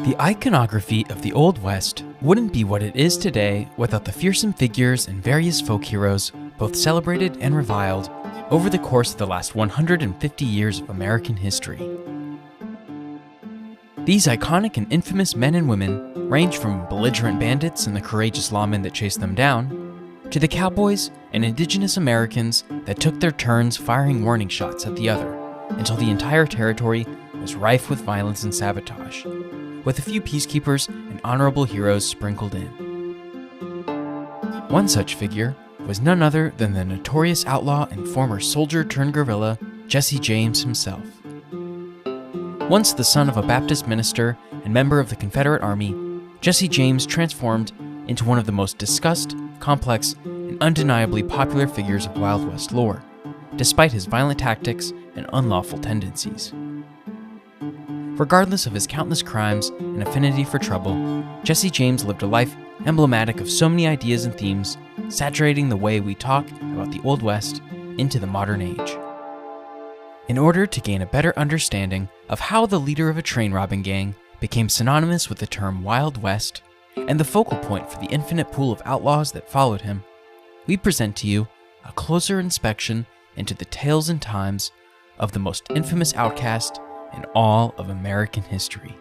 The iconography of the Old West wouldn't be what it is today without the fearsome figures and various folk heroes, both celebrated and reviled, over the course of the last 150 years of American history. These iconic and infamous men and women range from belligerent bandits and the courageous lawmen that chased them down, to the cowboys and indigenous Americans that took their turns firing warning shots at the other, until the entire territory was rife with violence and sabotage, with a few peacekeepers and honorable heroes sprinkled in. One such figure was none other than the notorious outlaw and former soldier-turned-guerrilla Jesse James himself. Once the son of a Baptist minister and member of the Confederate Army, Jesse James transformed into one of the most discussed, complex, and undeniably popular figures of Wild West lore, despite his violent tactics and unlawful tendencies. Regardless of his countless crimes and affinity for trouble, Jesse James lived a life emblematic of so many ideas and themes, saturating the way we talk about the Old West into the modern age. In order to gain a better understanding of how the leader of a train robbing gang became synonymous with the term Wild West and the focal point for the infinite pool of outlaws that followed him, we present to you a closer inspection into the tales and times of the most infamous outcast in all of American history.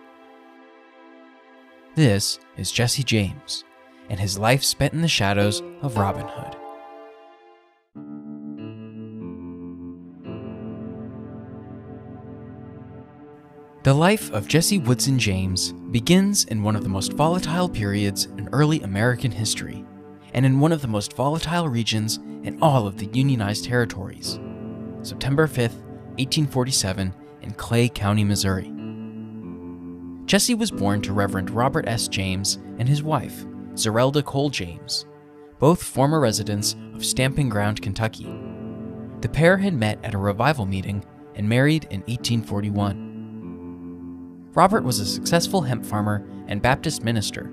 This is Jesse James and his life spent in the shadows of Robin Hood. The life of Jesse Woodson James begins in one of the most volatile periods in early American history, and in one of the most volatile regions in all of the Unionized territories, September 5th, 1847, in Clay County, Missouri. Jesse was born to Reverend Robert S. James and his wife, Zerelda Cole James, both former residents of Stamping Ground, Kentucky. The pair had met at a revival meeting and married in 1841. Robert was a successful hemp farmer and Baptist minister,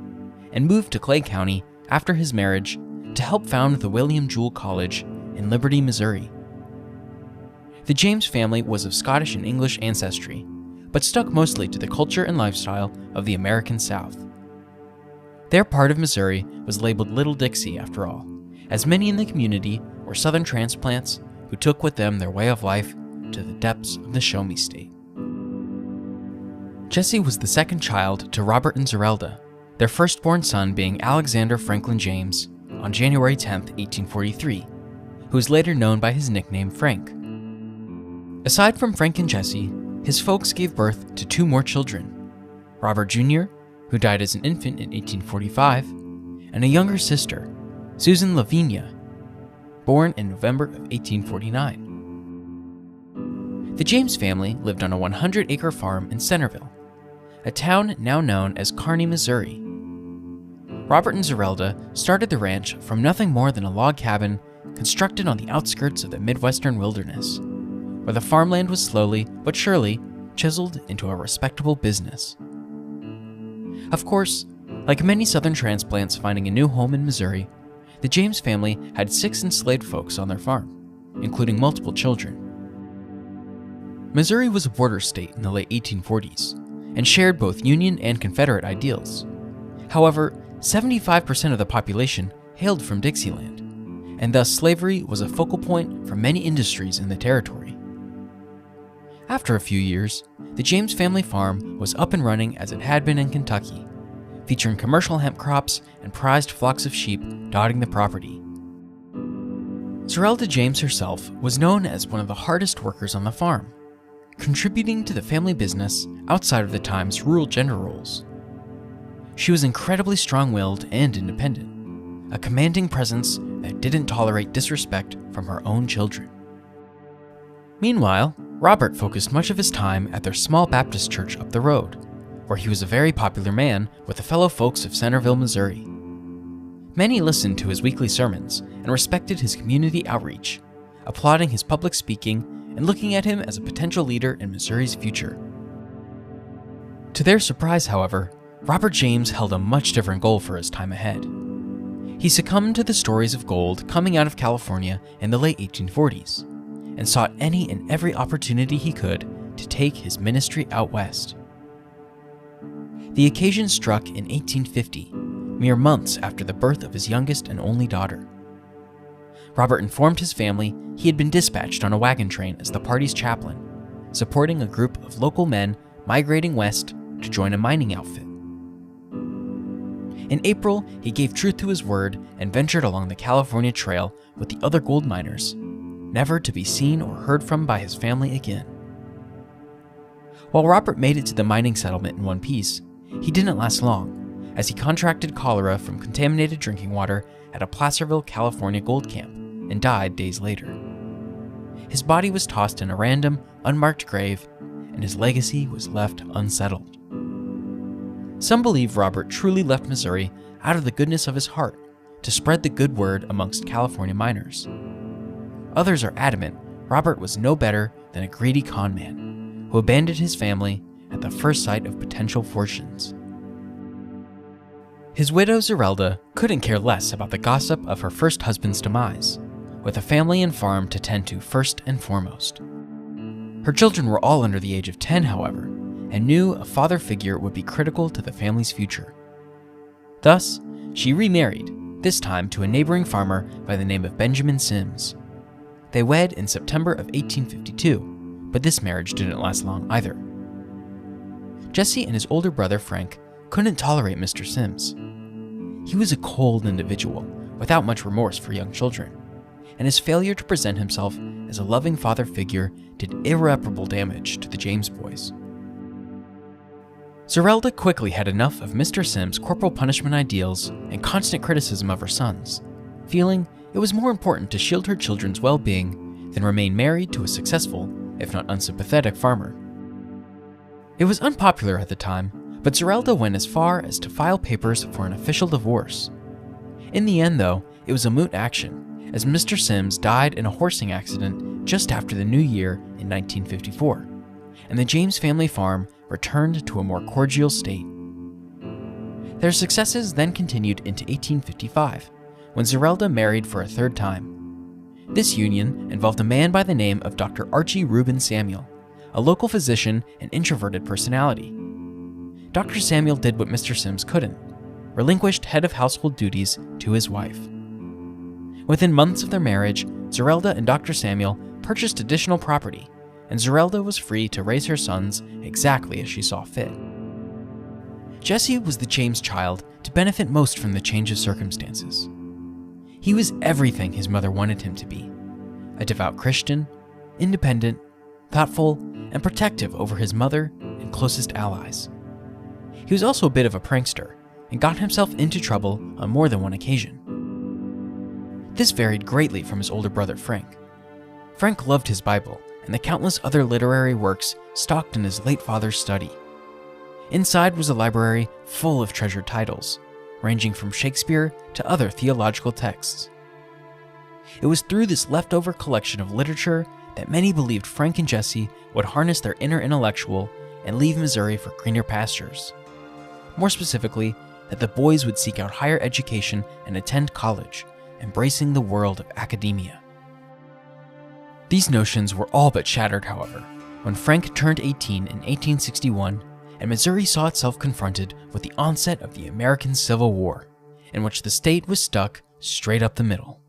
and moved to Clay County after his marriage to help found the William Jewell College in Liberty, Missouri. The James family was of Scottish and English ancestry, but stuck mostly to the culture and lifestyle of the American South. Their part of Missouri was labeled Little Dixie after all, as many in the community were Southern transplants who took with them their way of life to the depths of the Show-Me State. Jesse was the second child to Robert and Zerelda, their firstborn son being Alexander Franklin James on January 10, 1843, who was later known by his nickname Frank. Aside from Frank and Jesse, his folks gave birth to two more children, Robert Jr., who died as an infant in 1845, and a younger sister, Susan Lavinia, born in November of 1849. The James family lived on a 100-acre farm in Centerville, a town now known as Kearney, Missouri. Robert and Zerelda started the ranch from nothing more than a log cabin constructed on the outskirts of the Midwestern wilderness, where the farmland was slowly but surely chiseled into a respectable business. Of course, like many Southern transplants finding a new home in Missouri, the James family had 6 enslaved folks on their farm, including multiple children. Missouri was a border state in the late 1840s, and shared both Union and Confederate ideals. However, 75% of the population hailed from Dixieland, and thus slavery was a focal point for many industries in the territory. After a few years, the James family farm was up and running as it had been in Kentucky, featuring commercial hemp crops and prized flocks of sheep dotting the property. Zerelda James herself was known as one of the hardest workers on the farm, contributing to the family business outside of the time's rural gender roles. She was incredibly strong-willed and independent, a commanding presence that didn't tolerate disrespect from her own children. Meanwhile, Robert focused much of his time at their small Baptist church up the road, where he was a very popular man with the fellow folks of Centerville, Missouri. Many listened to his weekly sermons and respected his community outreach, applauding his public speaking and looking at him as a potential leader in Missouri's future. To their surprise, however, Robert James held a much different goal for his time ahead. He succumbed to the stories of gold coming out of California in the late 1840s, and sought any and every opportunity he could to take his ministry out west. The occasion struck in 1850, mere months after the birth of his youngest and only daughter. Robert informed his family he had been dispatched on a wagon train as the party's chaplain, supporting a group of local men migrating west to join a mining outfit. In April, he gave truth to his word and ventured along the California Trail with the other gold miners, never to be seen or heard from by his family again. While Robert made it to the mining settlement in one piece, he didn't last long, as he contracted cholera from contaminated drinking water at a Placerville, California gold camp and died days later. His body was tossed in a random, unmarked grave, and his legacy was left unsettled. Some believe Robert truly left Missouri out of the goodness of his heart to spread the good word amongst California miners. Others are adamant Robert was no better than a greedy con man who abandoned his family at the first sight of potential fortunes. His widow Zerelda couldn't care less about the gossip of her first husband's demise, with a family and farm to tend to first and foremost. Her children were all under the age of 10, however, and knew a father figure would be critical to the family's future. Thus, she remarried, this time to a neighboring farmer by the name of Benjamin Sims. They wed in September of 1852, but this marriage didn't last long either. Jesse and his older brother Frank couldn't tolerate Mr. Sims. He was a cold individual, without much remorse for young children, and his failure to present himself as a loving father figure did irreparable damage to the James boys. Zerelda quickly had enough of Mr. Sims' corporal punishment ideals and constant criticism of her sons, feeling it was more important to shield her children's well-being than remain married to a successful, if not unsympathetic, farmer. It was unpopular at the time, but Zerelda went as far as to file papers for an official divorce. In the end, though, it was a moot action, as Mr. Sims died in a horsing accident just after the new year in 1954, and the James family farm returned to a more cordial state. Their successes then continued into 1855, when Zerelda married for a third time. This union involved a man by the name of Dr. Archie Reuben Samuel, a local physician and introverted personality. Dr. Samuel did what Mr. Sims couldn't, relinquished head of household duties to his wife. Within months of their marriage, Zerelda and Dr. Samuel purchased additional property, and Zerelda was free to raise her sons exactly as she saw fit. Jesse was the James child to benefit most from the change of circumstances. He was everything his mother wanted him to be: a devout Christian, independent, thoughtful, and protective over his mother and closest allies. He was also a bit of a prankster and got himself into trouble on more than one occasion. This varied greatly from his older brother Frank. Frank loved his Bible and the countless other literary works stocked in his late father's study. Inside was a library full of treasured titles, ranging from Shakespeare to other theological texts. It was through this leftover collection of literature that many believed Frank and Jesse would harness their inner intellectual and leave Missouri for greener pastures. More specifically, that the boys would seek out higher education and attend college, embracing the world of academia. These notions were all but shattered, however, when Frank turned 18 in 1861 and Missouri saw itself confronted with the onset of the American Civil War, in which the state was stuck straight up the middle.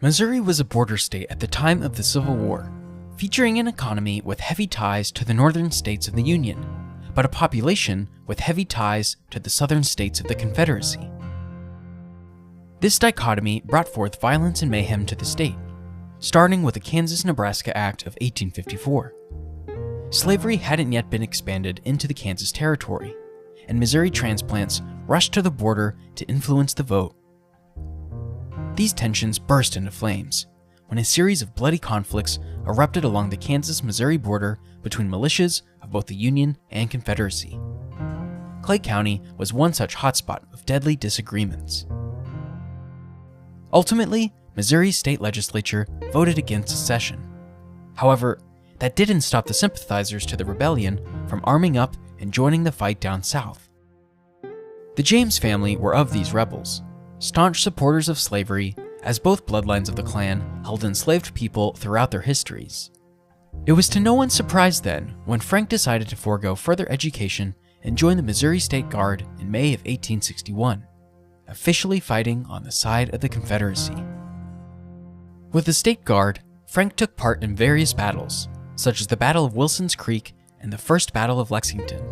Missouri was a border state at the time of the Civil War, featuring an economy with heavy ties to the northern states of the Union, but a population with heavy ties to the southern states of the Confederacy. This dichotomy brought forth violence and mayhem to the state, starting with the Kansas-Nebraska Act of 1854. Slavery hadn't yet been expanded into the Kansas Territory, and Missouri transplants rushed to the border to influence the vote. These tensions burst into flames when a series of bloody conflicts erupted along the Kansas-Missouri border between militias of both the Union and Confederacy. Clay County was one such hotspot of deadly disagreements. Ultimately, Missouri's state legislature voted against secession. However, that didn't stop the sympathizers to the rebellion from arming up and joining the fight down south. The James family were of these rebels, staunch supporters of slavery, as both bloodlines of the clan held enslaved people throughout their histories. It was to no one's surprise then when Frank decided to forego further education and join the Missouri State Guard in May of 1861, officially fighting on the side of the Confederacy. With the State Guard, Frank took part in various battles, such as the Battle of Wilson's Creek and the First Battle of Lexington.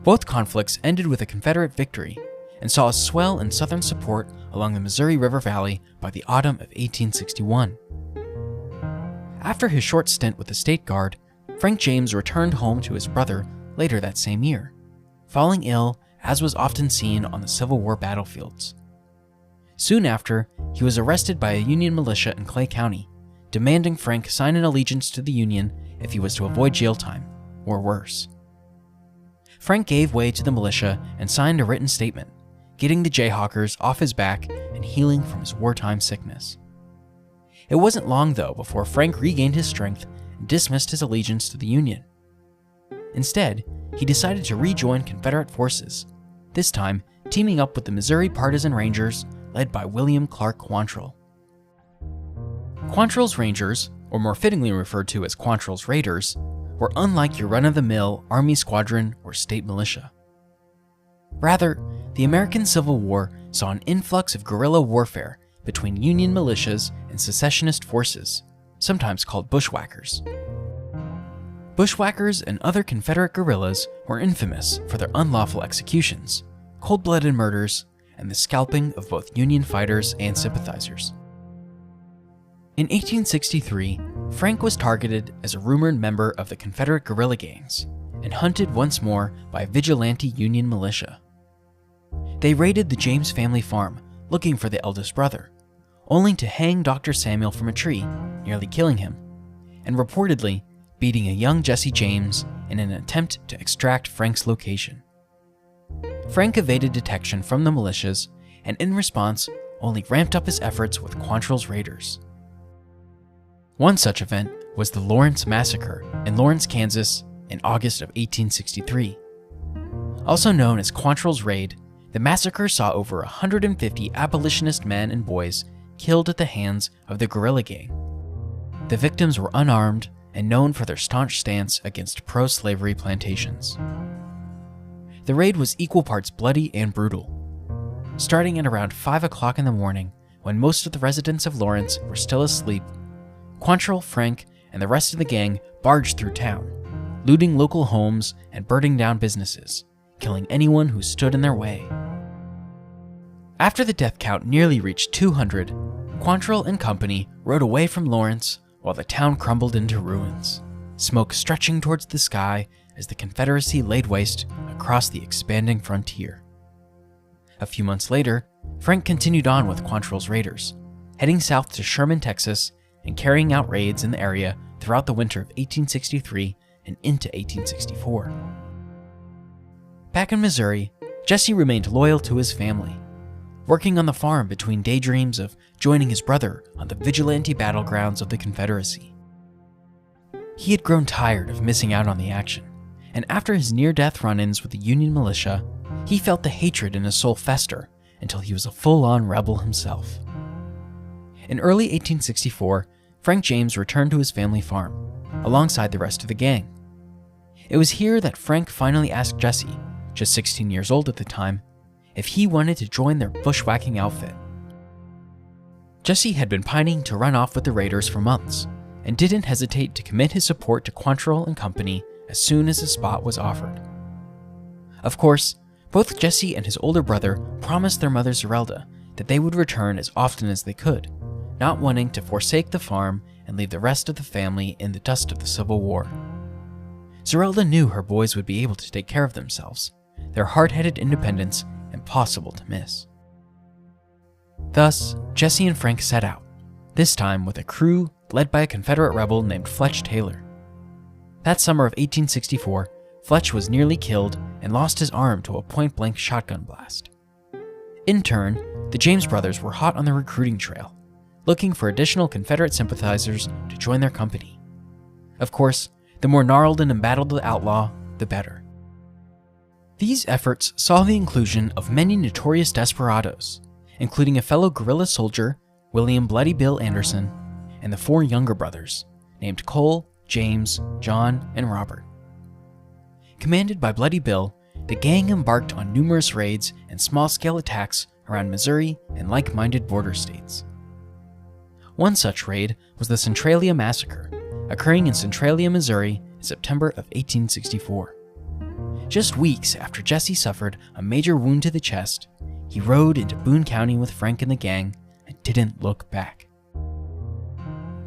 Both conflicts ended with a Confederate victory and saw a swell in Southern support along the Missouri River Valley by the autumn of 1861. After his short stint with the State Guard, Frank James returned home to his brother later that same year, falling ill as was often seen on the Civil War battlefields. Soon after, he was arrested by a Union militia in Clay County, demanding Frank sign an allegiance to the Union if he was to avoid jail time, or worse. Frank gave way to the militia and signed a written statement, getting the Jayhawkers off his back and healing from his wartime sickness. It wasn't long, though, before Frank regained his strength and dismissed his allegiance to the Union. Instead, he decided to rejoin Confederate forces, this time teaming up with the Missouri Partisan Rangers led by William Clark Quantrill. Quantrill's Rangers, or more fittingly referred to as Quantrill's Raiders, were unlike your run-of-the-mill Army squadron or state militia. Rather, the American Civil War saw an influx of guerrilla warfare between Union militias and secessionist forces, sometimes called bushwhackers. Bushwhackers and other Confederate guerrillas were infamous for their unlawful executions, cold-blooded murders, and the scalping of both Union fighters and sympathizers. In 1863, Frank was targeted as a rumored member of the Confederate guerrilla gangs and hunted once more by a vigilante Union militia. They raided the James family farm looking for the eldest brother, only to hang Dr. Samuel from a tree, nearly killing him, and reportedly beating a young Jesse James in an attempt to extract Frank's location. Frank evaded detection from the militias and in response only ramped up his efforts with Quantrill's Raiders. One such event was the Lawrence Massacre in Lawrence, Kansas in August of 1863. Also known as Quantrill's Raid, the massacre saw over 150 abolitionist men and boys killed at the hands of the guerrilla gang. The victims were unarmed and known for their staunch stance against pro-slavery plantations. The raid was equal parts bloody and brutal. Starting at around 5 o'clock in the morning, when most of the residents of Lawrence were still asleep, Quantrill, Frank, and the rest of the gang barged through town, looting local homes and burning down businesses, killing anyone who stood in their way. After the death count nearly reached 200, Quantrill and company rode away from Lawrence while the town crumbled into ruins, smoke stretching towards the sky as the Confederacy laid waste across the expanding frontier. A few months later, Frank continued on with Quantrill's Raiders, heading south to Sherman, Texas, and carrying out raids in the area throughout the winter of 1863 and into 1864. Back in Missouri, Jesse remained loyal to his family, working on the farm between daydreams of joining his brother on the vigilante battlegrounds of the Confederacy. He had grown tired of missing out on the action, and after his near-death run-ins with the Union militia, he felt the hatred in his soul fester until he was a full-on rebel himself. In early 1864, Frank James returned to his family farm, alongside the rest of the gang. It was here that Frank finally asked Jesse, just 16 years old at the time, if he wanted to join their bushwhacking outfit. Jesse had been pining to run off with the Raiders for months, and didn't hesitate to commit his support to Quantrill and company as soon as a spot was offered. Of course, both Jesse and his older brother promised their mother Zerelda that they would return as often as they could, not wanting to forsake the farm and leave the rest of the family in the dust of the Civil War. Zerelda knew her boys would be able to take care of themselves, their hard-headed independence impossible to miss. Thus, Jesse and Frank set out, this time with a crew led by a Confederate rebel named Fletch Taylor. That summer of 1864, Fletch was nearly killed and lost his arm to a point-blank shotgun blast. In turn, the James brothers were hot on the recruiting trail, looking for additional Confederate sympathizers to join their company. Of course, the more gnarled and embattled the outlaw, the better. These efforts saw the inclusion of many notorious desperados, including a fellow guerrilla soldier, William Bloody Bill Anderson, and the 4 younger brothers, named Cole, James, John, and Robert. Commanded by Bloody Bill, the gang embarked on numerous raids and small-scale attacks around Missouri and like-minded border states. One such raid was the Centralia Massacre, occurring in Centralia, Missouri in September of 1864. Just weeks after Jesse suffered a major wound to the chest, he rode into Boone County with Frank and the gang and didn't look back.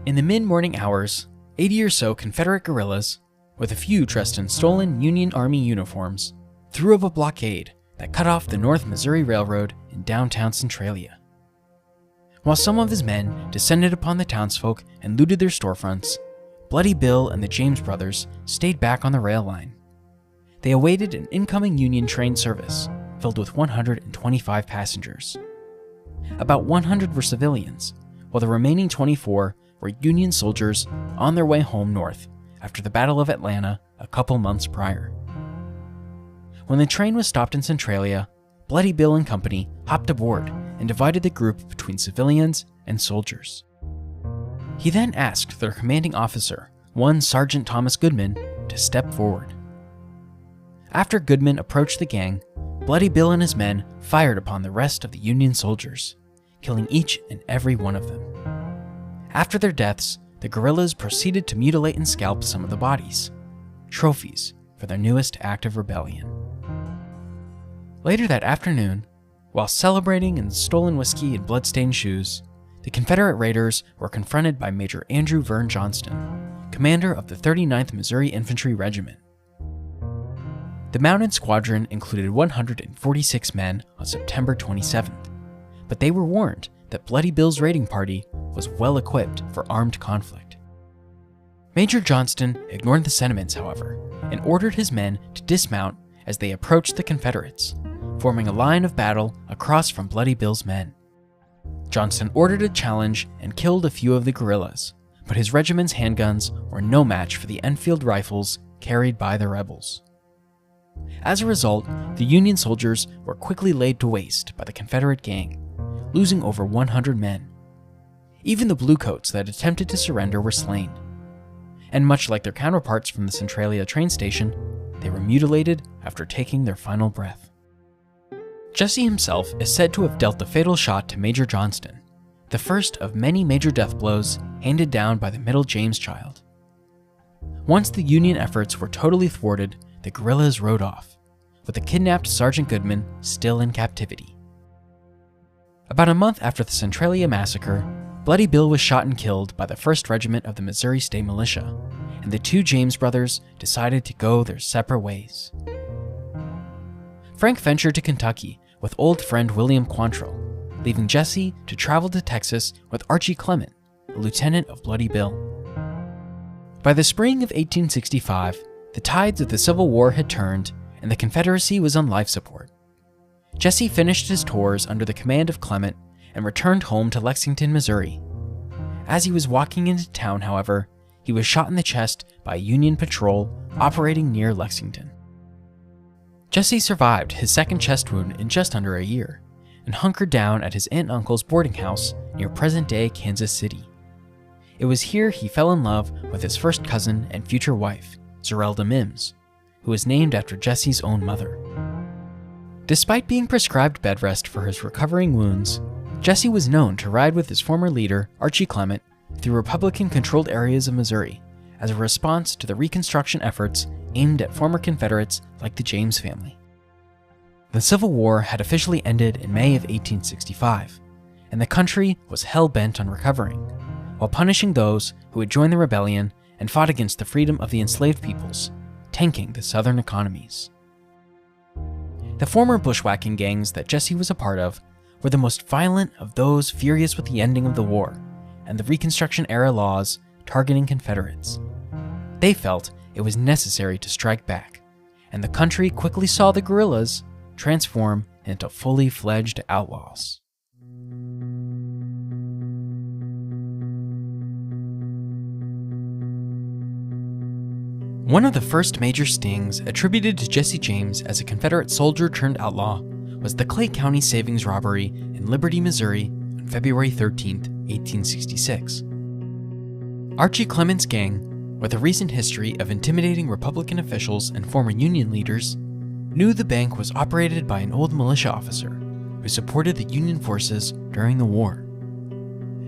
In the mid-morning hours, 80 or so Confederate guerrillas, with a few dressed in stolen Union Army uniforms, threw up a blockade that cut off the North Missouri Railroad in downtown Centralia. While some of his men descended upon the townsfolk and looted their storefronts, Bloody Bill and the James brothers stayed back on the rail line. They awaited an incoming Union train service filled with 125 passengers. About 100 were civilians, while the remaining 24 were Union soldiers on their way home north after the Battle of Atlanta a couple months prior. When the train was stopped in Centralia, Bloody Bill and company hopped aboard and divided the group between civilians and soldiers. He then asked their commanding officer, one Sergeant Thomas Goodman, to step forward. After Goodman approached the gang, Bloody Bill and his men fired upon the rest of the Union soldiers, killing each and every one of them. After their deaths, the guerrillas proceeded to mutilate and scalp some of the bodies, trophies for their newest act of rebellion. Later that afternoon, while celebrating in stolen whiskey and bloodstained shoes, the Confederate raiders were confronted by Major Andrew Vern Johnston, commander of the 39th Missouri Infantry Regiment. The mounted squadron included 146 men on September 27th, but they were warned that Bloody Bill's raiding party was well equipped for armed conflict. Major Johnston ignored the sentiments, however, and ordered his men to dismount as they approached the Confederates, forming a line of battle across from Bloody Bill's men. Johnston ordered a challenge and killed a few of the guerrillas, but his regiment's handguns were no match for the Enfield rifles carried by the rebels. As a result, the Union soldiers were quickly laid to waste by the Confederate gang, losing over 100 men. Even the bluecoats that attempted to surrender were slain. And much like their counterparts from the Centralia train station, they were mutilated after taking their final breath. Jesse himself is said to have dealt the fatal shot to Major Johnston, the first of many major death blows handed down by the middle James child. Once the Union efforts were totally thwarted, the guerrillas rode off, with the kidnapped Sergeant Goodman still in captivity. About a month after the Centralia Massacre, Bloody Bill was shot and killed by the 1st Regiment of the Missouri State Militia, and the 2 James brothers decided to go their separate ways. Frank ventured to Kentucky with old friend William Quantrill, leaving Jesse to travel to Texas with Archie Clement, a lieutenant of Bloody Bill. By the spring of 1865, the tides of the Civil War had turned, and the Confederacy was on life support. Jesse finished his tours under the command of Clement and returned home to Lexington, Missouri. As he was walking into town, however, he was shot in the chest by a Union patrol operating near Lexington. Jesse survived his second chest wound in just under a year, and hunkered down at his aunt and uncle's boarding house near present-day Kansas City. It was here he fell in love with his first cousin and future wife, Zerelda Mims, who was named after Jesse's own mother. Despite being prescribed bed rest for his recovering wounds, Jesse was known to ride with his former leader, Archie Clement, through Republican-controlled areas of Missouri as a response to the Reconstruction efforts aimed at former Confederates like the James family. The Civil War had officially ended in May of 1865, and the country was hell-bent on recovering, while punishing those who had joined the rebellion and fought against the freedom of the enslaved peoples, tanking the Southern economies. The former bushwhacking gangs that Jesse was a part of were the most violent of those furious with the ending of the war and the Reconstruction-era laws targeting Confederates. They felt it was necessary to strike back, and the country quickly saw the guerrillas transform into fully fledged outlaws. One of the first major stings attributed to Jesse James as a Confederate soldier turned outlaw was the Clay County savings robbery in Liberty, Missouri on February 13, 1866. Archie Clement's gang, with a recent history of intimidating Republican officials and former Union leaders, knew the bank was operated by an old militia officer who supported the Union forces during the war.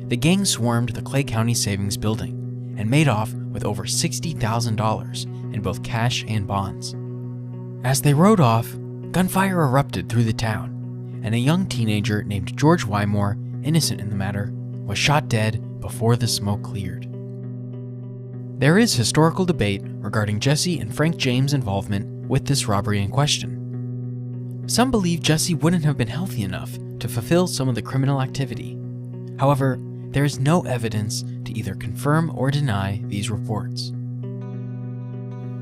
The gang swarmed the Clay County Savings Building and made off with over $60,000 in both cash and bonds. As they rode off, gunfire erupted through the town, and a young teenager named George Wymore, innocent in the matter, was shot dead before the smoke cleared. There is historical debate regarding Jesse and Frank James' involvement with this robbery in question. Some believe Jesse wouldn't have been healthy enough to fulfill some of the criminal activity. However, there is no evidence to either confirm or deny these reports.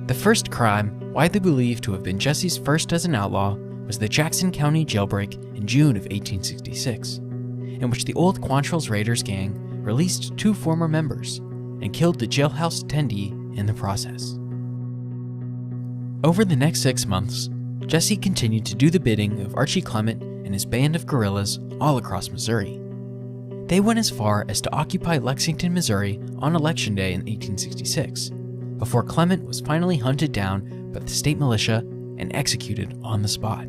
The first crime, widely believed to have been Jesse's first as an outlaw, was the Jackson County jailbreak in June of 1866, in which the Old Quantrill's Raiders gang released 2 former members and killed the jailhouse attendee in the process. Over the next 6 months, Jesse continued to do the bidding of Archie Clement and his band of guerrillas all across Missouri. They went as far as to occupy Lexington, Missouri on Election Day in 1866, before Clement was finally hunted down by the state militia and executed on the spot.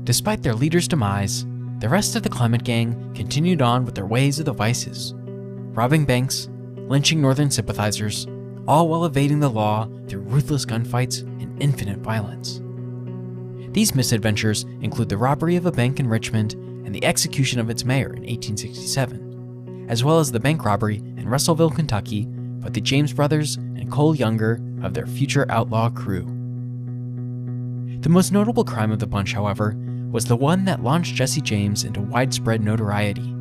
Despite their leader's demise, the rest of the Clement gang continued on with their ways of the vices, robbing banks, lynching Northern sympathizers, all while evading the law through ruthless gunfights and infinite violence. These misadventures include the robbery of a bank in Richmond and the execution of its mayor in 1867, as well as the bank robbery in Russellville, Kentucky, by the James brothers and Cole Younger of their future outlaw crew. The most notable crime of the bunch, however, was the one that launched Jesse James into widespread notoriety,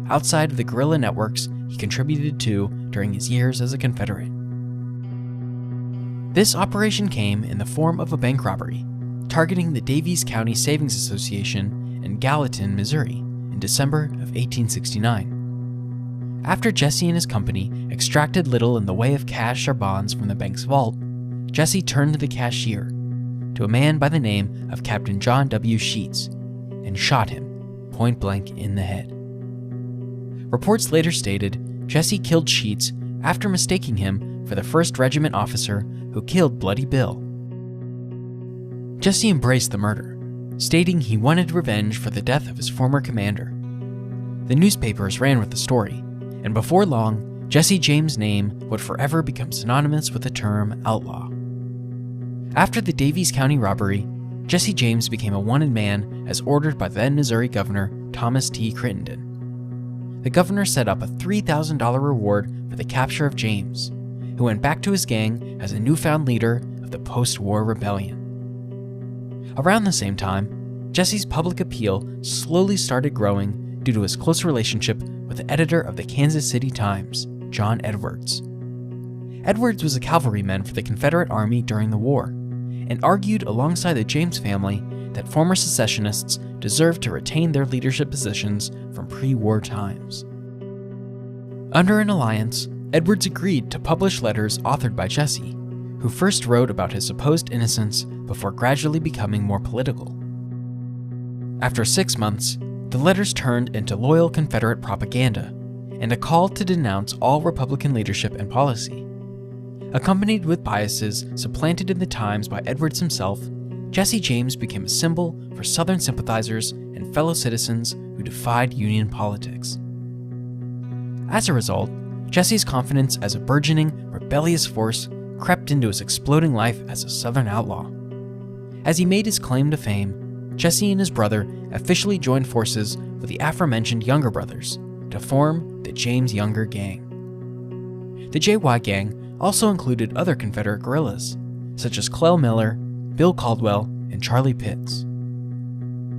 outside of the guerrilla networks he contributed to during his years as a Confederate. This operation came in the form of a bank robbery, targeting the Daviess County Savings Association in Gallatin, Missouri, in December of 1869. After Jesse and his company extracted little in the way of cash or bonds from the bank's vault, Jesse turned to the cashier, to a man by the name of Captain John W. Sheets, and shot him point blank in the head. Reports later stated Jesse killed Sheets after mistaking him for the 1st Regiment officer who killed Bloody Bill. Jesse embraced the murder, stating he wanted revenge for the death of his former commander. The newspapers ran with the story, and before long, Jesse James' name would forever become synonymous with the term outlaw. After the Daviess County robbery, Jesse James became a wanted man as ordered by then Missouri Governor Thomas T. Crittenden. The governor set up a $3,000 reward for the capture of James, who went back to his gang as a newfound leader of the post-war rebellion. Around the same time, Jesse's public appeal slowly started growing due to his close relationship with the editor of the Kansas City Times, John Edwards. Edwards was a cavalryman for the Confederate Army during the war, and argued alongside the James family that former secessionists deserved to retain their leadership positions from pre-war times. Under an alliance, Edwards agreed to publish letters authored by Jesse, who first wrote about his supposed innocence before gradually becoming more political. After 6 months, the letters turned into loyal Confederate propaganda and a call to denounce all Republican leadership and policy. Accompanied with biases supplanted in the Times by Edwards himself, Jesse James became a symbol for Southern sympathizers and fellow citizens who defied Union politics. As a result, Jesse's confidence as a burgeoning, rebellious force crept into his exploding life as a Southern outlaw. As he made his claim to fame, Jesse and his brother officially joined forces with the aforementioned Younger brothers to form the James Younger Gang. The JY Gang also included other Confederate guerrillas, such as Clell Miller, Bill Caldwell, and Charlie Pitts.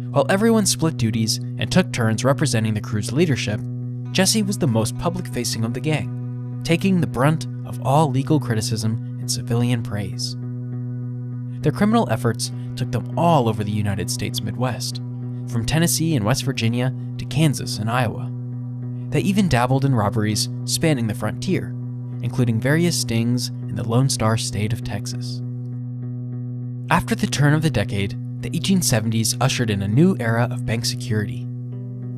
While everyone split duties and took turns representing the crew's leadership, Jesse was the most public-facing of the gang, taking the brunt of all legal criticism and civilian praise. Their criminal efforts took them all over the United States Midwest, from Tennessee and West Virginia to Kansas and Iowa. They even dabbled in robberies spanning the frontier, including various stings in the Lone Star State of Texas. After the turn of the decade, the 1870s ushered in a new era of bank security.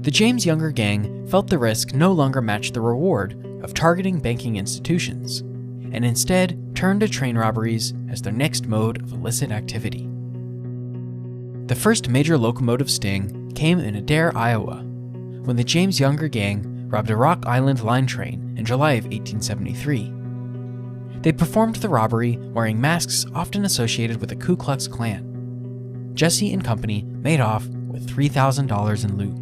The James Younger gang felt the risk no longer matched the reward of targeting banking institutions, and instead turned to train robberies as their next mode of illicit activity. The first major locomotive sting came in Adair, Iowa, when the James Younger gang robbed a Rock Island line train in July of 1873. They performed the robbery wearing masks often associated with the Ku Klux Klan. Jesse and company made off with $3,000 in loot.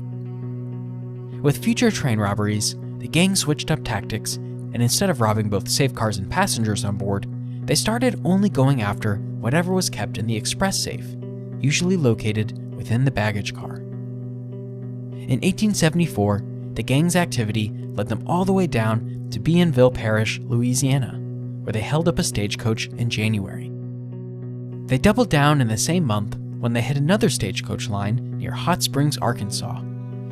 With future train robberies, the gang switched up tactics, and instead of robbing both safe cars and passengers on board, they started only going after whatever was kept in the express safe, usually located within the baggage car. In 1874, the gang's activity led them all the way down to Bienville Parish, Louisiana, where they held up a stagecoach in January. They doubled down in the same month when they hit another stagecoach line near Hot Springs, Arkansas,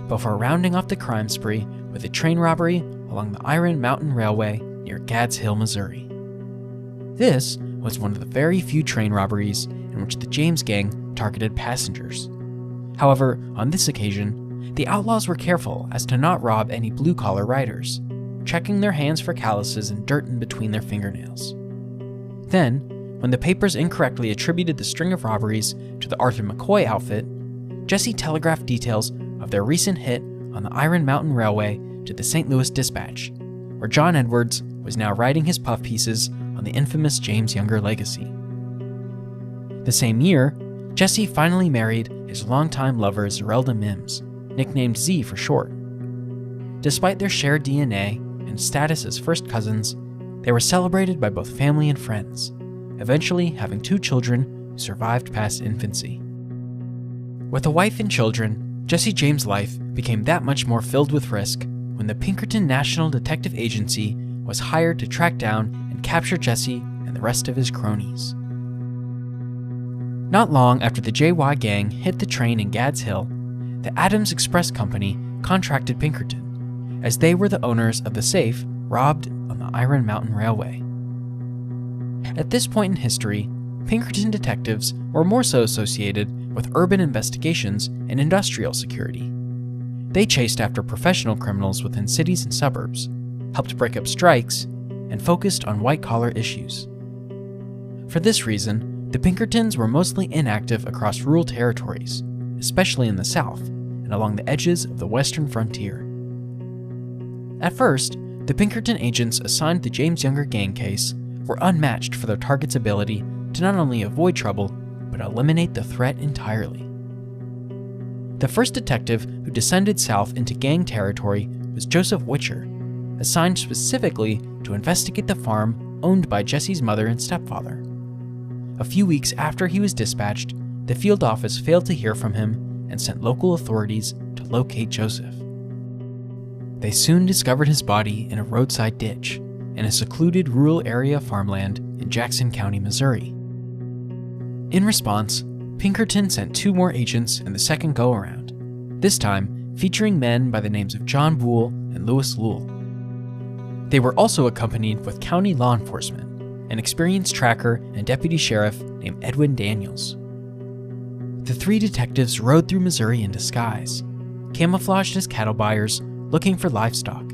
before rounding off the crime spree with a train robbery along the Iron Mountain Railway near Gads Hill, Missouri. This was one of the very few train robberies in which the James gang targeted passengers. However, on this occasion, the outlaws were careful as to not rob any blue-collar riders, checking their hands for calluses and dirt in between their fingernails. Then, when the papers incorrectly attributed the string of robberies to the Arthur McCoy outfit, Jesse telegraphed details of their recent hit on the Iron Mountain Railway to the St. Louis Dispatch, where John Edwards was now riding his puff pieces on the infamous James Younger legacy. The same year, Jesse finally married his longtime lover Zerelda Mims, nicknamed Z for short. Despite their shared DNA and status as first cousins, they were celebrated by both family and friends, eventually having 2 children who survived past infancy. With a wife and children, Jesse James' life became that much more filled with risk when the Pinkerton National Detective Agency was hired to track down and capture Jesse and the rest of his cronies. Not long after the JY gang hit the train in Gads Hill, the Adams Express Company contracted Pinkerton, as they were the owners of the safe robbed on the Iron Mountain Railway. At this point in history, Pinkerton detectives were more so associated with urban investigations and industrial security. They chased after professional criminals within cities and suburbs, helped break up strikes, and focused on white-collar issues. For this reason, the Pinkertons were mostly inactive across rural territories, especially in the South and along the edges of the western frontier. At first, the Pinkerton agents assigned the James Younger gang case were unmatched for their target's ability to not only avoid trouble, but eliminate the threat entirely. The first detective who descended south into gang territory was Joseph Witcher, assigned specifically to investigate the farm owned by Jesse's mother and stepfather. A few weeks after he was dispatched, the field office failed to hear from him and sent local authorities to locate Joseph. They soon discovered his body in a roadside ditch in a secluded rural area of farmland in Jackson County, Missouri. In response, Pinkerton sent 2 more agents in the second go-around, this time featuring men by the names of John Boole and Louis Lull. They were also accompanied with county law enforcement, an experienced tracker and deputy sheriff named Edwin Daniels. The 3 detectives rode through Missouri in disguise, camouflaged as cattle buyers looking for livestock.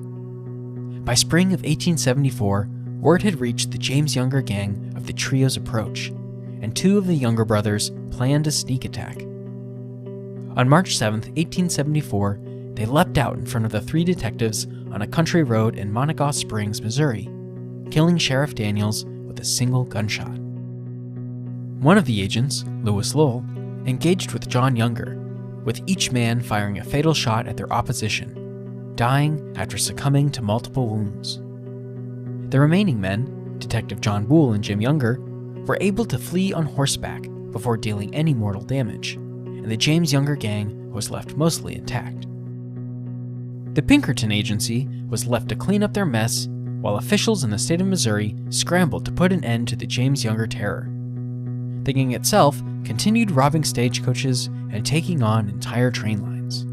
By spring of 1874, word had reached the James Younger gang of the trio's approach, and 2 of the Younger brothers planned a sneak attack. On March 7, 1874, they leapt out in front of the 3 detectives on a country road in Monegaw Springs, Missouri, killing Sheriff Daniels with a single gunshot. One of the agents, Louis Lull, engaged with John Younger, with each man firing a fatal shot at their opposition, dying after succumbing to multiple wounds. The remaining men, Detective John Boole and Jim Younger, were able to flee on horseback before dealing any mortal damage, and the James Younger gang was left mostly intact. The Pinkerton agency was left to clean up their mess, while officials in the state of Missouri scrambled to put an end to the James Younger terror. The gang itself continued robbing stagecoaches and taking on entire train lines.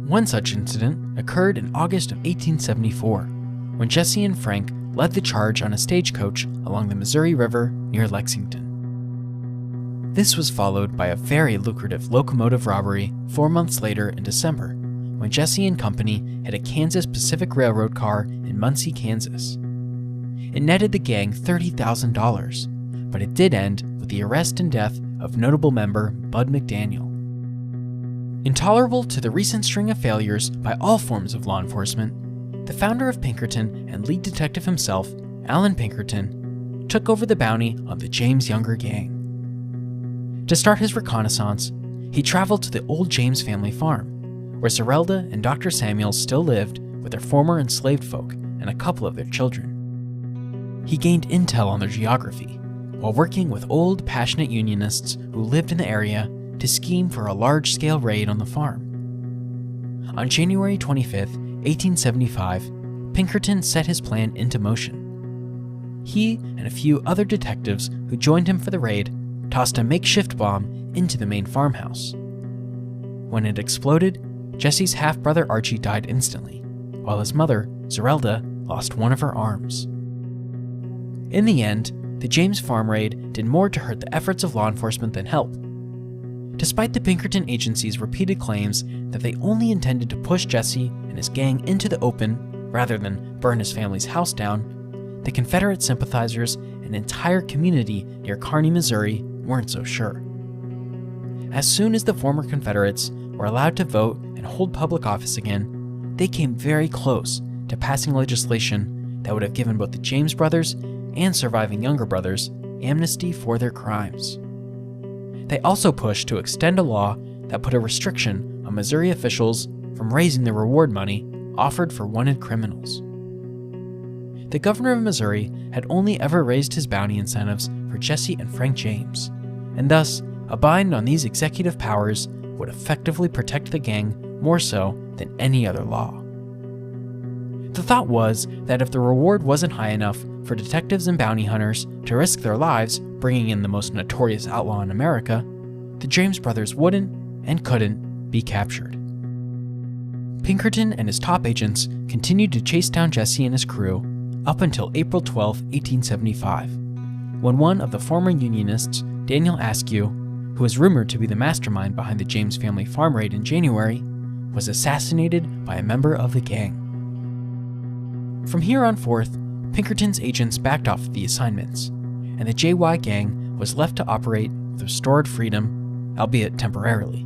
One such incident occurred in August of 1874, when Jesse and Frank led the charge on a stagecoach along the Missouri River near Lexington. This was followed by a very lucrative locomotive robbery 4 months later in December, when Jesse and company hit a Kansas Pacific Railroad car in Muncie, Kansas. It netted the gang $30,000, but it did end with the arrest and death of notable member Bud McDaniel. Intolerable to the recent string of failures by all forms of law enforcement, the founder of Pinkerton and lead detective himself, Allan Pinkerton, took over the bounty on the James Younger gang. To start his reconnaissance, he traveled to the old James family farm, where Zerelda and Dr. Samuels still lived with their former enslaved folk and a couple of their children. He gained intel on their geography, while working with old, passionate Unionists who lived in the area to scheme for a large-scale raid on the farm. On January 25, 1875, Pinkerton set his plan into motion. He and a few other detectives who joined him for the raid tossed a makeshift bomb into the main farmhouse. When it exploded, Jesse's half-brother Archie died instantly, while his mother, Zerelda, lost one of her arms. In the end, the James farm raid did more to hurt the efforts of law enforcement than help. Despite the Pinkerton agency's repeated claims that they only intended to push Jesse and his gang into the open rather than burn his family's house down, the Confederate sympathizers and an entire community near Kearney, Missouri weren't so sure. As soon as the former Confederates were allowed to vote and hold public office again, they came very close to passing legislation that would have given both the James brothers and surviving younger brothers amnesty for their crimes. They also pushed to extend a law that put a restriction on Missouri officials from raising the reward money offered for wanted criminals. The governor of Missouri had only ever raised his bounty incentives for Jesse and Frank James, and thus a bind on these executive powers would effectively protect the gang more so than any other law. The thought was that if the reward wasn't high enough for detectives and bounty hunters to risk their lives bringing in the most notorious outlaw in America, the James brothers wouldn't and couldn't be captured. Pinkerton and his top agents continued to chase down Jesse and his crew up until April 12, 1875, when one of the former Unionists, Daniel Askew, who was rumored to be the mastermind behind the James family farm raid in January, was assassinated by a member of the gang. From here on forth, Pinkerton's agents backed off of the assignments, and the JY gang was left to operate with restored freedom, albeit temporarily.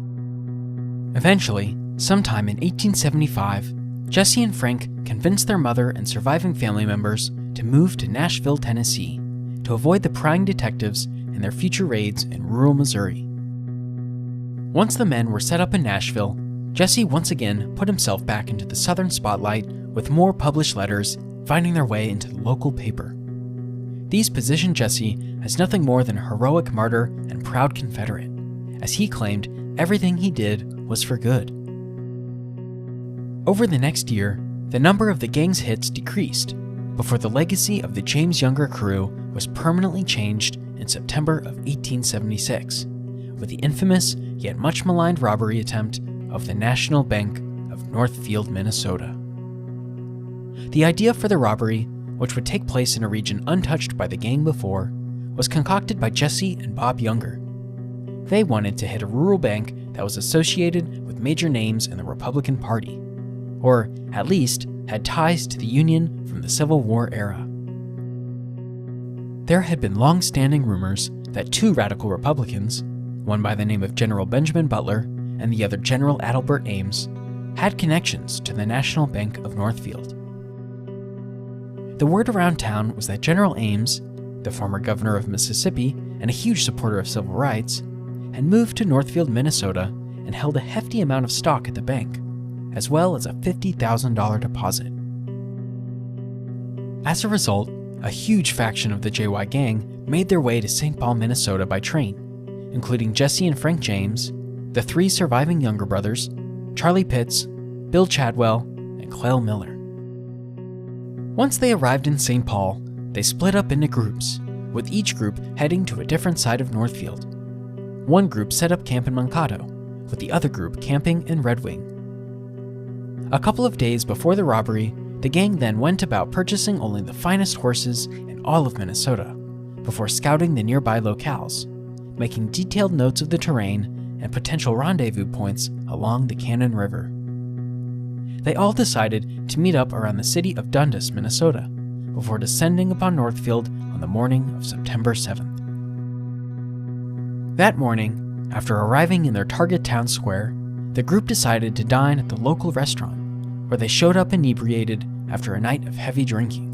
Eventually, sometime in 1875, Jesse and Frank convinced their mother and surviving family members to move to Nashville, Tennessee, to avoid the prying detectives and their future raids in rural Missouri. Once the men were set up in Nashville, Jesse once again put himself back into the Southern spotlight with more published letters finding their way into the local paper. These positioned Jesse as nothing more than a heroic martyr and proud Confederate, as he claimed everything he did was for good. Over the next year, the number of the gang's hits decreased, before the legacy of the James Younger crew was permanently changed in September of 1876, with the infamous yet much maligned robbery attempt of the National Bank of Northfield, Minnesota. The idea for the robbery, which would take place in a region untouched by the gang before, was concocted by Jesse and Bob Younger. They wanted to hit a rural bank that was associated with major names in the Republican Party, or at least had ties to the Union from the Civil War era. There had been long-standing rumors that two radical Republicans, one by the name of General Benjamin Butler and the other General Adelbert Ames, had connections to the National Bank of Northfield. The word around town was that General Ames, the former governor of Mississippi and a huge supporter of civil rights, had moved to Northfield, Minnesota, and held a hefty amount of stock at the bank, as well as a $50,000 deposit. As a result, a huge faction of the JY gang made their way to St. Paul, Minnesota by train, including Jesse and Frank James, the three surviving Younger brothers, Charlie Pitts, Bill Chadwell, and Clell Miller. Once they arrived in St. Paul, they split up into groups, with each group heading to a different side of Northfield. One group set up camp in Mankato, with the other group camping in Red Wing. A couple of days before the robbery, the gang then went about purchasing only the finest horses in all of Minnesota, before scouting the nearby locales, making detailed notes of the terrain and potential rendezvous points along the Cannon River. They all decided to meet up around the city of Dundas, Minnesota, before descending upon Northfield on the morning of September 7th. That morning, after arriving in their target town square, the group decided to dine at the local restaurant, where they showed up inebriated after a night of heavy drinking.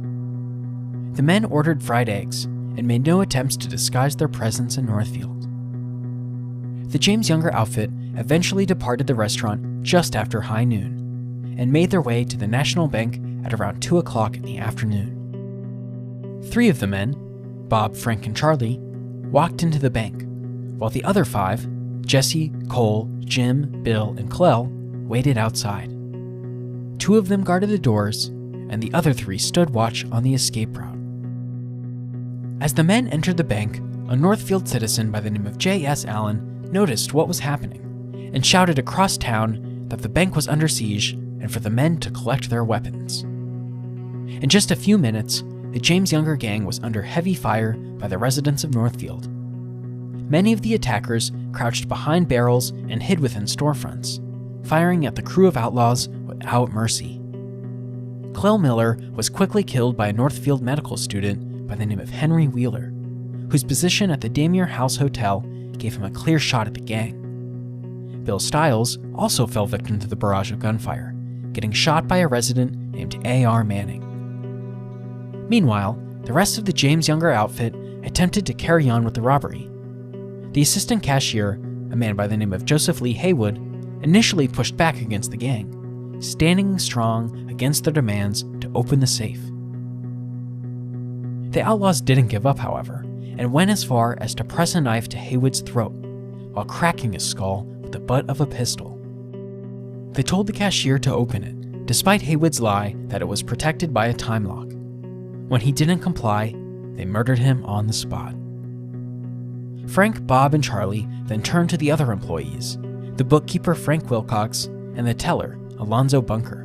The men ordered fried eggs and made no attempts to disguise their presence in Northfield. The James Younger outfit eventually departed the restaurant just after high noon and made their way to the National Bank at around 2 o'clock in the afternoon. 3 of the men, Bob, Frank, and Charlie, walked into the bank, while the other 5, Jesse, Cole, Jim, Bill, and Clell, waited outside. 2 of them guarded the doors, and the other 3 stood watch on the escape route. As the men entered the bank, a Northfield citizen by the name of J.S. Allen noticed what was happening and shouted across town that the bank was under siege and for the men to collect their weapons. In just a few minutes, the James Younger gang was under heavy fire by the residents of Northfield. Many of the attackers crouched behind barrels and hid within storefronts, firing at the crew of outlaws without mercy. Clell Miller was quickly killed by a Northfield medical student by the name of Henry Wheeler, whose position at the Damier House Hotel gave him a clear shot at the gang. Bill Stiles also fell victim to the barrage of gunfire, getting shot by a resident named A.R. Manning. Meanwhile, the rest of the James Younger outfit attempted to carry on with the robbery. The assistant cashier, a man by the name of Joseph Lee Haywood, initially pushed back against the gang, standing strong against their demands to open the safe. The outlaws didn't give up, however, and went as far as to press a knife to Haywood's throat, while cracking his skull with the butt of a pistol. They told the cashier to open it, despite Haywood's lie that it was protected by a time lock. When he didn't comply, they murdered him on the spot. Frank, Bob, and Charlie then turned to the other employees, the bookkeeper Frank Wilcox and the teller Alonzo Bunker.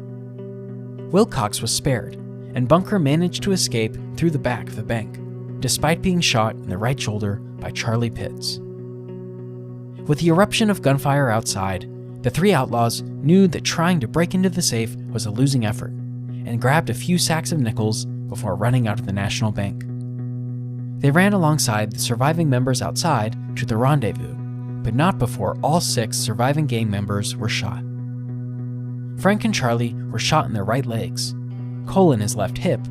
Wilcox was spared, and Bunker managed to escape through the back of the bank, despite being shot in the right shoulder by Charlie Pitts. With the eruption of gunfire outside, the 3 outlaws knew that trying to break into the safe was a losing effort, and grabbed a few sacks of nickels before running out of the National Bank. They ran alongside the surviving members outside to the rendezvous, but not before all 6 surviving gang members were shot. Frank and Charlie were shot in their right legs, Cole in his left hip,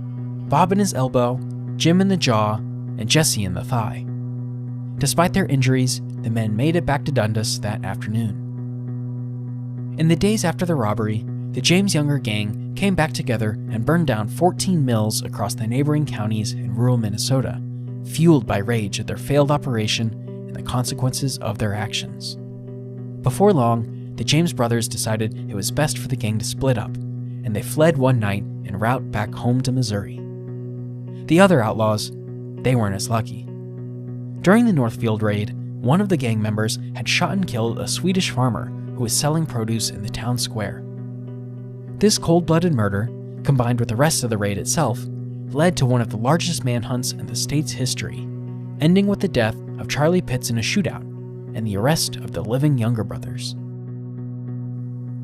Bob in his elbow, Jim in the jaw, and Jesse in the thigh. Despite their injuries, the men made it back to Dundas that afternoon. In the days after the robbery, the James Younger gang came back together and burned down 14 mills across the neighboring counties in rural Minnesota, fueled by rage at their failed operation and the consequences of their actions. Before long, the James brothers decided it was best for the gang to split up, and they fled one night en route back home to Missouri. The other outlaws, they weren't as lucky. During the Northfield raid, one of the gang members had shot and killed a Swedish farmer who was selling produce in the town square. This cold-blooded murder, combined with the rest of the raid itself, led to one of the largest manhunts in the state's history, ending with the death of Charlie Pitts in a shootout and the arrest of the living Younger brothers.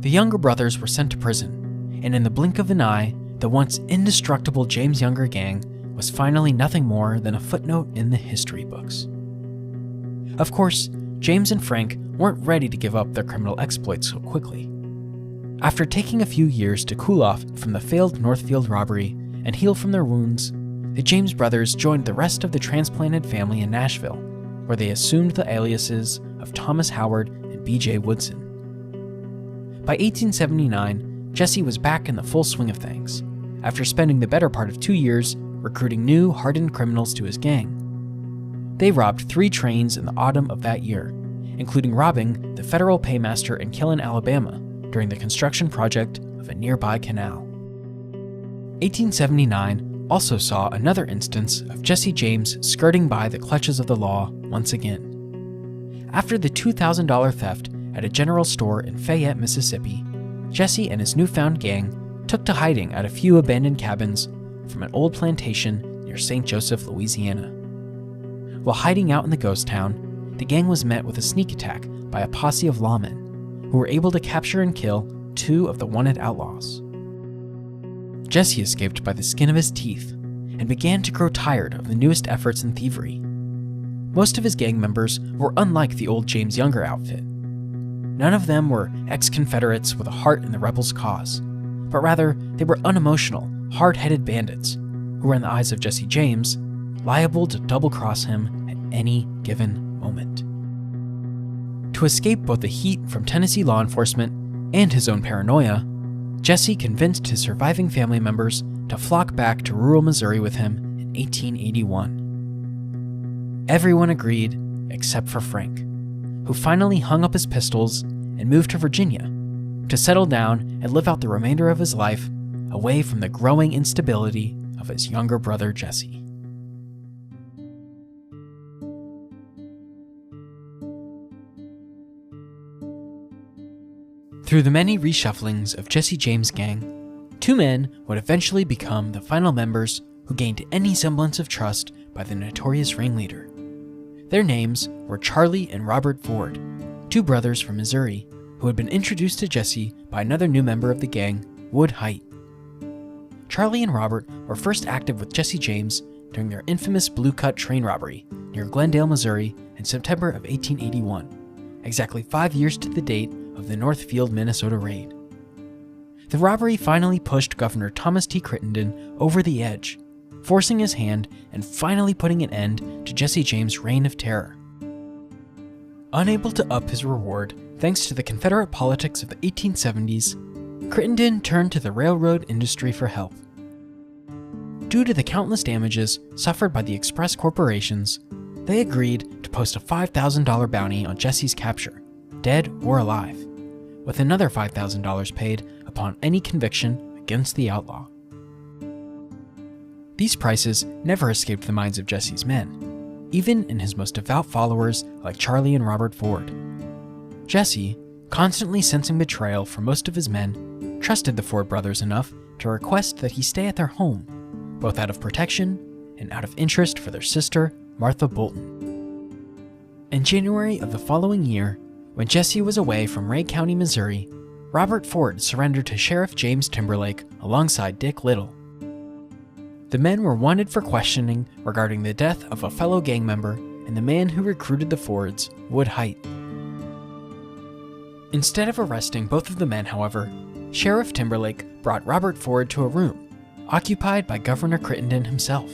The Younger brothers were sent to prison, and in the blink of an eye, the once indestructible James Younger gang was finally nothing more than a footnote in the history books. Of course, James and Frank weren't ready to give up their criminal exploits so quickly. After taking a few years to cool off from the failed Northfield robbery and heal from their wounds, the James brothers joined the rest of the transplanted family in Nashville, where they assumed the aliases of Thomas Howard and B.J. Woodson. By 1879, Jesse was back in the full swing of things, after spending the better part of 2 years recruiting new, hardened criminals to his gang. They robbed 3 trains in the autumn of that year, including robbing the federal paymaster in Killen, Alabama, during the construction project of a nearby canal. 1879 also saw another instance of Jesse James skirting by the clutches of the law once again. After the $2,000 theft at a general store in Fayette, Mississippi, Jesse and his newfound gang took to hiding at a few abandoned cabins from an old plantation near St. Joseph, Louisiana. While hiding out in the ghost town, the gang was met with a sneak attack by a posse of lawmen, who were able to capture and kill 2 of the wanted outlaws. Jesse escaped by the skin of his teeth and began to grow tired of the newest efforts in thievery. Most of his gang members were unlike the old James Younger outfit. None of them were ex-Confederates with a heart in the rebels' cause, but rather they were unemotional, hard-headed bandits who were, in the eyes of Jesse James, liable to double-cross him at any given moment. To escape both the heat from Tennessee law enforcement and his own paranoia, Jesse convinced his surviving family members to flock back to rural Missouri with him in 1881. Everyone agreed except for Frank, who finally hung up his pistols and moved to Virginia to settle down and live out the remainder of his life away from the growing instability of his younger brother Jesse. Through the many reshufflings of Jesse James' gang, 2 men would eventually become the final members who gained any semblance of trust by the notorious ringleader. Their names were Charlie and Robert Ford, 2 brothers from Missouri who had been introduced to Jesse by another new member of the gang, Wood Hite. Charlie and Robert were first active with Jesse James during their infamous Blue Cut train robbery near Glendale, Missouri in September of 1881, exactly 5 years to the date of the Northfield, Minnesota raid. The robbery finally pushed Governor Thomas T. Crittenden over the edge, forcing his hand and finally putting an end to Jesse James' reign of terror. Unable to up his reward thanks to the Confederate politics of the 1870s, Crittenden turned to the railroad industry for help. Due to the countless damages suffered by the express corporations, they agreed to post a $5,000 bounty on Jesse's capture, dead or alive, with another $5,000 paid upon any conviction against the outlaw. These prices never escaped the minds of Jesse's men, even in his most devout followers like Charlie and Robert Ford. Jesse, constantly sensing betrayal from most of his men, trusted the Ford brothers enough to request that he stay at their home, both out of protection and out of interest for their sister, Martha Bolton. In January of the following year, when Jesse was away from Ray County, Missouri, Robert Ford surrendered to Sheriff James Timberlake alongside Dick Little. The men were wanted for questioning regarding the death of a fellow gang member and the man who recruited the Fords, Wood Hite. Instead of arresting both of the men, however, Sheriff Timberlake brought Robert Ford to a room occupied by Governor Crittenden himself.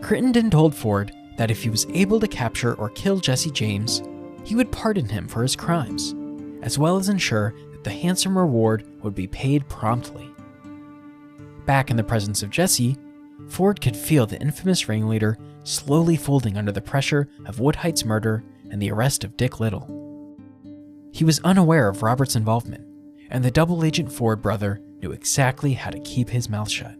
Crittenden told Ford that if he was able to capture or kill Jesse James, he would pardon him for his crimes, as well as ensure that the handsome reward would be paid promptly. Back in the presence of Jesse, Ford could feel the infamous ringleader slowly folding under the pressure of Wood Hite's murder and the arrest of Dick Little. He was unaware of Robert's involvement, and the double-agent Ford brother knew exactly how to keep his mouth shut.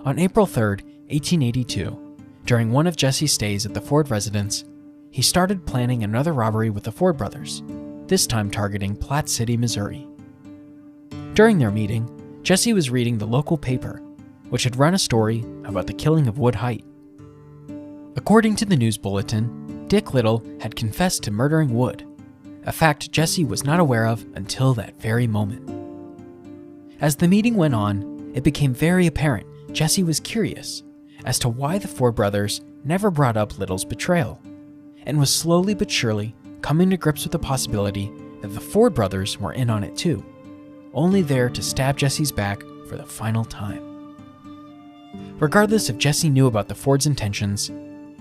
On April 3, 1882, during one of Jesse's stays at the Ford residence, he started planning another robbery with the Ford brothers, this time targeting Platte City, Missouri. During their meeting, Jesse was reading the local paper, which had run a story about the killing of Wood Hite. According to the news bulletin, Dick Little had confessed to murdering Wood, a fact Jesse was not aware of until that very moment. As the meeting went on, it became very apparent Jesse was curious as to why the Ford brothers never brought up Little's betrayal, and was slowly but surely coming to grips with the possibility that the Ford brothers were in on it too, only there to stab Jesse's back for the final time. Regardless if Jesse knew about the Ford's intentions,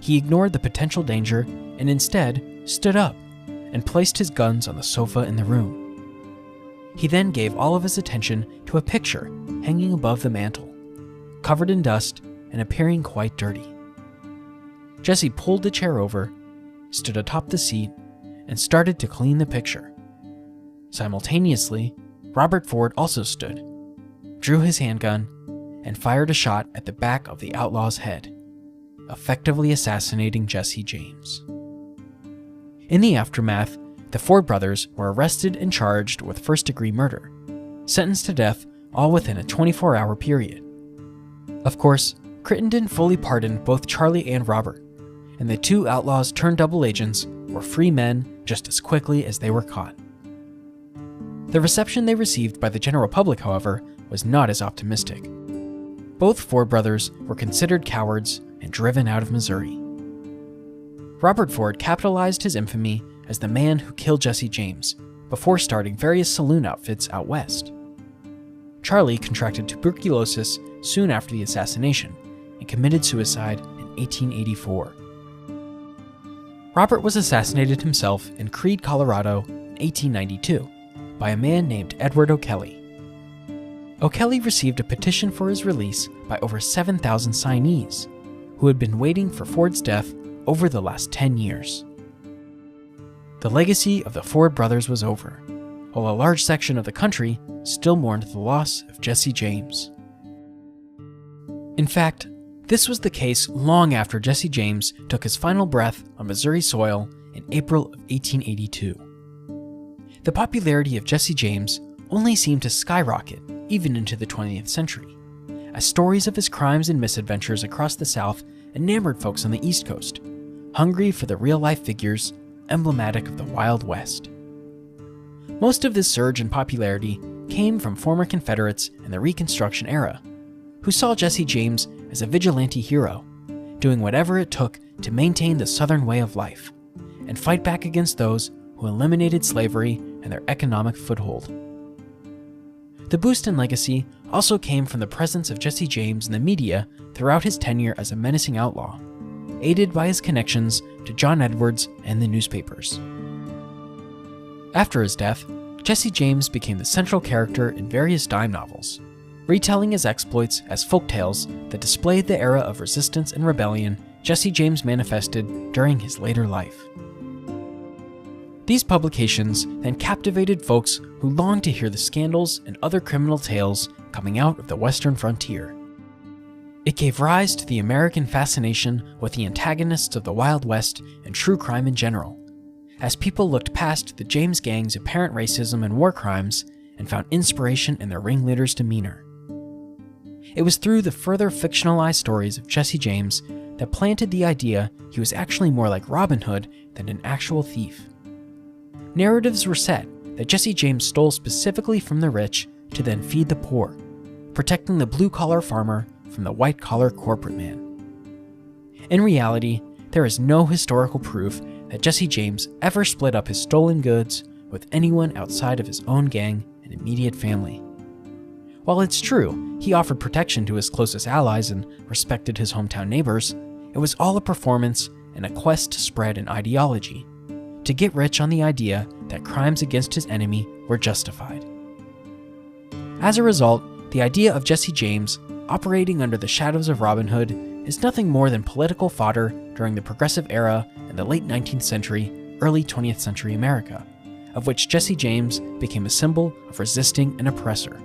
he ignored the potential danger and instead stood up and placed his guns on the sofa in the room. He then gave all of his attention to a picture hanging above the mantel, covered in dust and appearing quite dirty. Jesse pulled the chair over, stood atop the seat, and started to clean the picture. Simultaneously, Robert Ford also stood, drew his handgun, and fired a shot at the back of the outlaw's head, effectively assassinating Jesse James. In the aftermath, the Ford brothers were arrested and charged with first-degree murder, sentenced to death all within a 24-hour period. Of course, Crittenden fully pardoned both Charlie and Robert, and the two outlaws turned double agents were free men just as quickly as they were caught. The reception they received by the general public, however, was not as optimistic. Both Ford brothers were considered cowards and driven out of Missouri. Robert Ford capitalized his infamy as the man who killed Jesse James before starting various saloon outfits out west. Charlie contracted tuberculosis soon after the assassination and committed suicide in 1884. Robert was assassinated himself in Creede, Colorado in 1892 by a man named Edward O'Kelly. O'Kelly received a petition for his release by over 7,000 signees, who had been waiting for Ford's death over the last 10 years. The legacy of the Ford brothers was over, while a large section of the country still mourned the loss of Jesse James. In fact, this was the case long after Jesse James took his final breath on Missouri soil in April of 1882. The popularity of Jesse James only seemed to skyrocket even into the 20th century, as stories of his crimes and misadventures across the South enamored folks on the East Coast, hungry for the real-life figures emblematic of the Wild West. Most of this surge in popularity came from former Confederates in the Reconstruction era, who saw Jesse James as a vigilante hero, doing whatever it took to maintain the Southern way of life and fight back against those who eliminated slavery and their economic foothold. The boost in legacy also came from the presence of Jesse James in the media throughout his tenure as a menacing outlaw, aided by his connections to John Edwards and the newspapers. After his death, Jesse James became the central character in various dime novels, retelling his exploits as folktales that displayed the era of resistance and rebellion Jesse James manifested during his later life. These publications then captivated folks who longed to hear the scandals and other criminal tales coming out of the Western frontier. It gave rise to the American fascination with the antagonists of the Wild West and true crime in general, as people looked past the James Gang's apparent racism and war crimes and found inspiration in their ringleaders' demeanor. It was through the further fictionalized stories of Jesse James that planted the idea he was actually more like Robin Hood than an actual thief. Narratives were set that Jesse James stole specifically from the rich to then feed the poor, protecting the blue-collar farmer from the white-collar corporate man. In reality, there is no historical proof that Jesse James ever split up his stolen goods with anyone outside of his own gang and immediate family. While it's true he offered protection to his closest allies and respected his hometown neighbors, it was all a performance and a quest to spread an ideology, to get rich on the idea that crimes against his enemy were justified. As a result, the idea of Jesse James operating under the shadows of Robin Hood is nothing more than political fodder during the Progressive Era in the late 19th century, early 20th century America, of which Jesse James became a symbol of resisting an oppressor.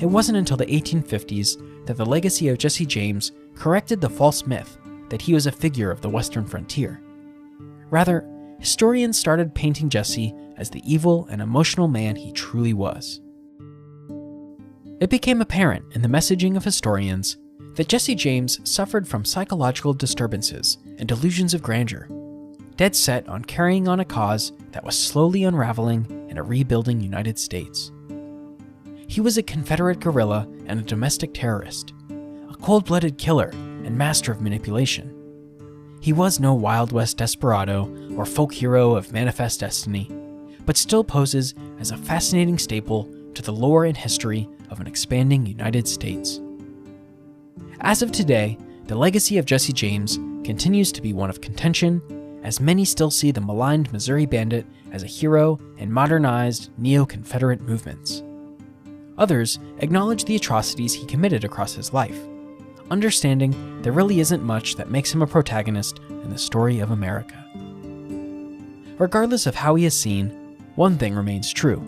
It wasn't until the 1850s that the legacy of Jesse James corrected the false myth that he was a figure of the Western frontier. Rather, historians started painting Jesse as the evil and emotional man he truly was. It became apparent in the messaging of historians that Jesse James suffered from psychological disturbances and delusions of grandeur, dead set on carrying on a cause that was slowly unraveling in a rebuilding United States. He was a Confederate guerrilla and a domestic terrorist, a cold-blooded killer and master of manipulation. He was no Wild West desperado or folk hero of manifest destiny, but still poses as a fascinating staple to the lore and history of an expanding United States. As of today, the legacy of Jesse James continues to be one of contention, as many still see the maligned Missouri Bandit as a hero in modernized neo-Confederate movements. Others acknowledge the atrocities he committed across his life, understanding there really isn't much that makes him a protagonist in the story of America. Regardless of how he is seen, one thing remains true.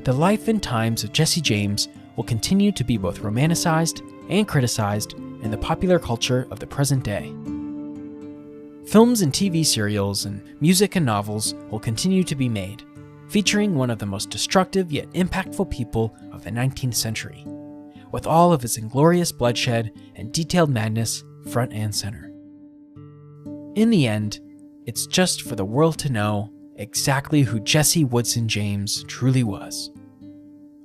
The life and times of Jesse James will continue to be both romanticized and criticized in the popular culture of the present day. Films and TV serials and music and novels will continue to be made, featuring one of the most destructive yet impactful people of the 19th century, with all of his inglorious bloodshed and detailed madness front and center. In the end, it's just for the world to know exactly who Jesse Woodson James truly was.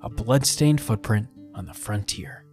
A blood-stained footprint on the frontier.